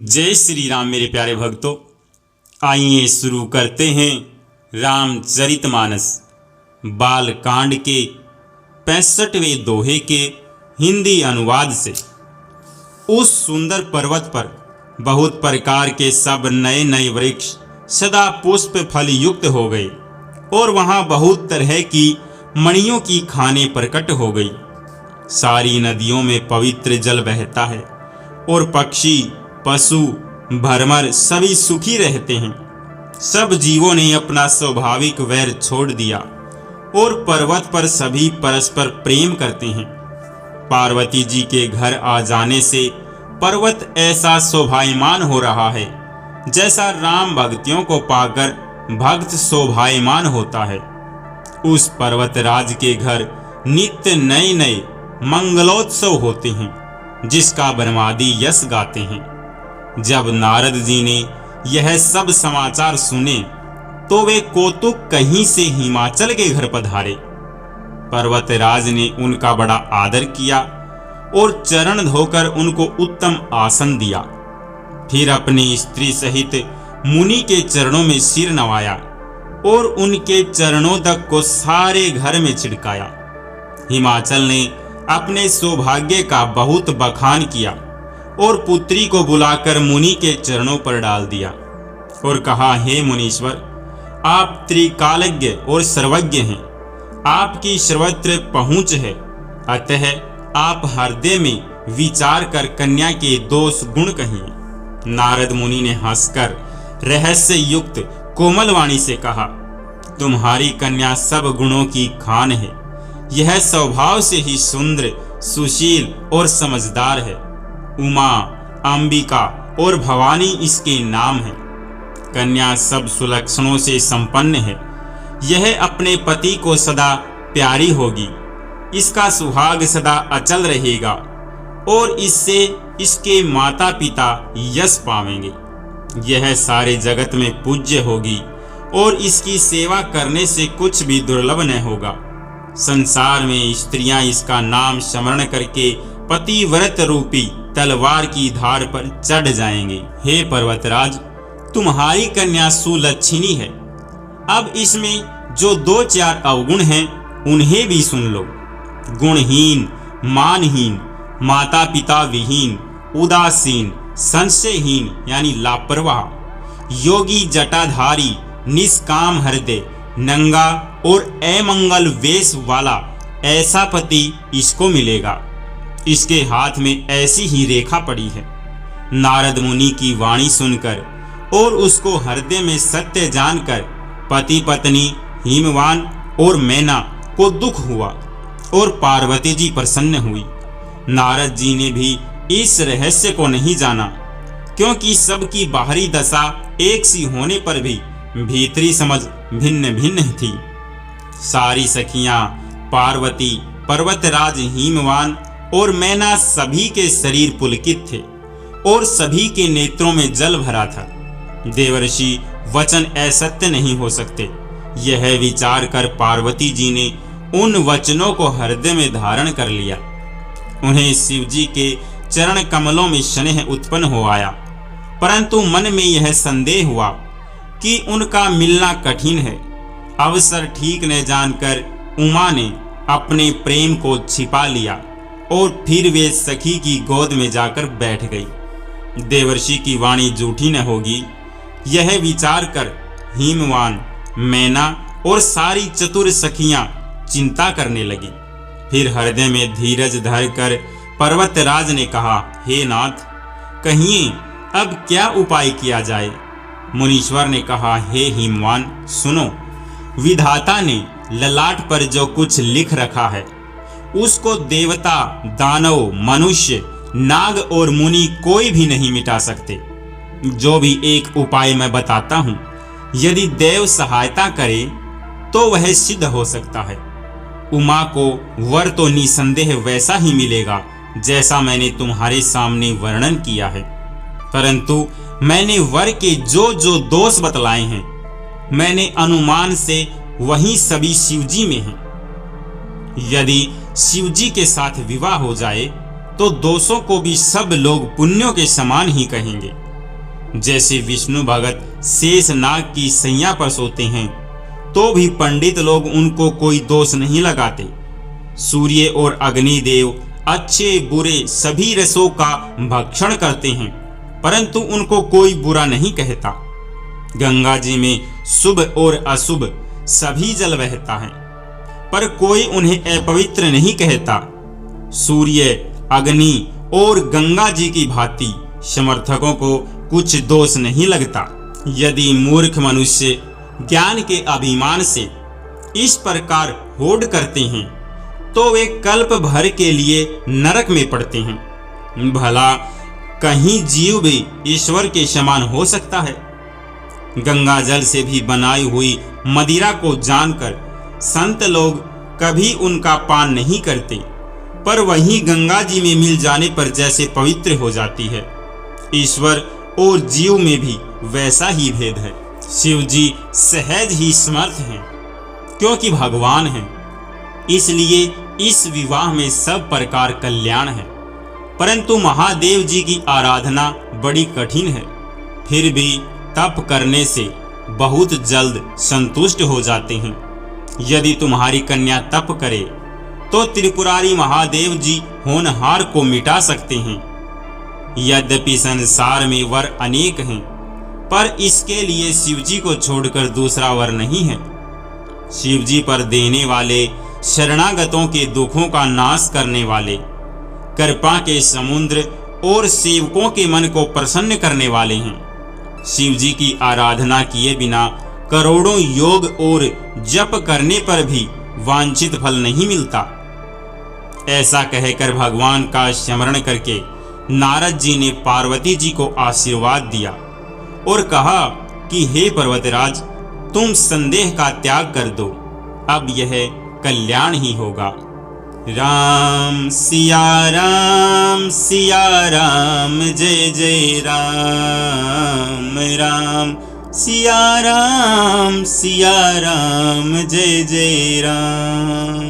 जय श्री राम मेरे प्यारे भक्तों, आइए शुरू करते हैं रामचरितमानस बाल कांड के 65वें दोहे के हिंदी अनुवाद से। उस सुंदर पर्वत पर बहुत प्रकार के सब नए नए वृक्ष सदा पुष्प फल युक्त हो गए और वहाँ बहुत तरह की मणियों की खाने प्रकट हो गई। सारी नदियों में पवित्र जल बहता है और पक्षी पशु भरमर सभी सुखी रहते हैं। सब जीवों ने अपना स्वाभाविक वैर छोड़ दिया और पर्वत पर सभी परस्पर प्रेम करते हैं। पार्वती जी के घर आ जाने से पर्वत ऐसा शोभायमान हो रहा है जैसा राम भक्तियों को पाकर भक्त शोभायमान होता है। उस पर्वतराज के घर नित्य नए नए मंगलोत्सव होते हैं जिसका ब्रह्मादि यश गाते हैं। जब नारद जी ने यह सब समाचार सुने तो वे कौतुक कहीं से हिमाचल के घर पधारे। पर्वतराज ने उनका बड़ा आदर किया और चरण धोकर उनको उत्तम आसन दिया। फिर अपनी स्त्री सहित मुनि के चरणों में सिर नवाया और उनके चरणोदक को सारे घर में छिड़काया। हिमाचल ने अपने सौभाग्य का बहुत बखान किया और पुत्री को बुलाकर मुनि के चरणों पर डाल दिया और कहा, हे मुनीश्वर, आप त्रिकालज्ञ और सर्वज्ञ हैं। आपकी सर्वत्र पहुंच है, अतः आप हृदय में विचार कर कन्या के दोष गुण कहिए। नारद मुनि ने हंसकर रहस्य युक्त कोमल वाणी से कहा, तुम्हारी कन्या सब गुणों की खान है। यह स्वभाव से ही सुंदर, सुशील और समझदार है। उमा, अंबिका और भवानी इसके नाम है। कन्या सब सुलक्षणों से संपन्न है। यह अपने पति को सदा प्यारी होगी। इसका सुहाग सदा अचल रहेगा और इससे इसके माता पिता यश पावेंगे। यह सारे जगत में पूज्य होगी और इसकी सेवा करने से कुछ भी दुर्लभ न होगा। संसार में स्त्रियां इसका नाम स्मरण करके पतिव्रत रूपी तलवार की धार पर चढ़ जाएंगे। हे पर्वतराज, तुम्हारी कन्या सुलक्षणी है। अब इसमें जो दो चार अवगुण हैं उन्हें भी सुन लो। गुणहीन, मानहीन, माता पिता विहीन, उदासीन, संशयहीन यानी लापरवाह, योगी जटाधारी, निष्काम हृदय, नंगा और अमंगल वेश वाला ऐसा पति इसको मिलेगा। इसके हाथ में ऐसी ही रेखा पड़ी है। नारद मुनि की वाणी सुनकर और उसको हृदय में सत्य जानकर पति पत्नी हिमवान और मैना को दुख हुआ और पार्वती जी प्रसन्न हुई। नारद जी ने भी इस रहस्य को नहीं जाना, क्योंकि सबकी बाहरी दशा एक सी होने पर भी भीतरी समझ भिन्न भिन्न थी। सारी सखियां पार्वती, पर्वतराज हिमवान और मैना सभी के शरीर पुलकित थे और सभी के नेत्रों में जल भरा था। देवर्षि वचन असत्य नहीं हो सकते, यह विचार कर पार्वती जी ने उन वचनों को हृदय में धारण कर लिया। उन्हें शिव जी के चरण कमलों में स्नेह उत्पन्न हो आया, परंतु मन में यह संदेह हुआ कि उनका मिलना कठिन है। अवसर ठीक न जानकर उमा ने अपने प्रेम को छिपा लिया और फिर वे सखी की गोद में जाकर बैठ गई। देवर्षि की वाणी झूठी न होगी, यह विचार कर हिमवान, मैना और सारी चतुर सखियां चिंता करने लगी। फिर हृदय में धीरज धर कर पर्वतराज ने कहा, हे नाथ, कहिए अब क्या उपाय किया जाए। मुनीश्वर ने कहा, हे हिमवान, सुनो। विधाता ने ललाट पर जो कुछ लिख रखा है उसको देवता, दानव, मनुष्य, नाग और मुनि कोई भी नहीं मिटा सकते। जो भी एक उपाय मैं बताता हूँ, यदि देव सहायता करे तो वह सिद्ध हो सकता है। उमा को वर तो निसंदेह वैसा ही मिलेगा जैसा मैंने तुम्हारे सामने वर्णन किया है, परंतु मैंने वर के जो जो दोष बतलाए हैं, मैंने अनुमान से वही सभी शिवजी में हैं। यदि शिवजी के साथ विवाह हो जाए तो दोषों को भी सब लोग पुण्यों के समान ही कहेंगे। जैसे विष्णु भगत शेषनाग की सैया पर सोते हैं तो भी पंडित लोग उनको कोई दोष नहीं लगाते। सूर्य और अग्निदेव अच्छे बुरे सभी रसों का भक्षण करते हैं, परंतु उनको कोई बुरा नहीं कहता। गंगा जी में शुभ और अशुभ सभी जल बहता है, पर कोई उन्हें अपवित्र नहीं कहता। सूर्य, अग्नि और गंगा जी की भांति समर्थकों को कुछ दोष नहीं लगता। यदि मूर्ख मनुष्य ज्ञान के अभिमान से इस प्रकार होड़ करते हैं तो वे कल्प भर के लिए नरक में पड़ते हैं। भला कहीं जीव भी ईश्वर के समान हो सकता है? गंगा जल से भी बनाई हुई मदिरा को जानकर संत लोग कभी उनका पान नहीं करते, पर वहीं गंगा जी में मिल जाने पर जैसे पवित्र हो जाती है। ईश्वर और जीव में भी वैसा ही भेद है। शिव जी सहज ही समर्थ हैं, क्योंकि भगवान हैं, इसलिए इस विवाह में सब प्रकार कल्याण है। परंतु महादेव जी की आराधना बड़ी कठिन है, फिर भी तप करने से बहुत जल्द संतुष्ट हो जाते हैं। यदि तुम्हारी कन्या तप करे तो त्रिपुरारी महादेव जी होनहार को मिटा सकते हैं। यद्यपि संसार में वर अनेक हैं, पर इसके लिए शिवजी को छोड़कर दूसरा वर नहीं है। शिवजी पर देने वाले, शरणागतों के दुखों का नाश करने वाले, कृपा के समुद्र और सेवकों के मन को प्रसन्न करने वाले हैं। शिवजी की आराधना किए बिना करोड़ों योग और जप करने पर भी वांछित फल नहीं मिलता। ऐसा कहकर भगवान का स्मरण करके नारद जी ने पार्वती जी को आशीर्वाद दिया और कहा कि हे पर्वतराज, तुम संदेह का त्याग कर दो, अब यह कल्याण ही होगा। राम सिया राम जय जय राम, राम सिया राम जय जय राम।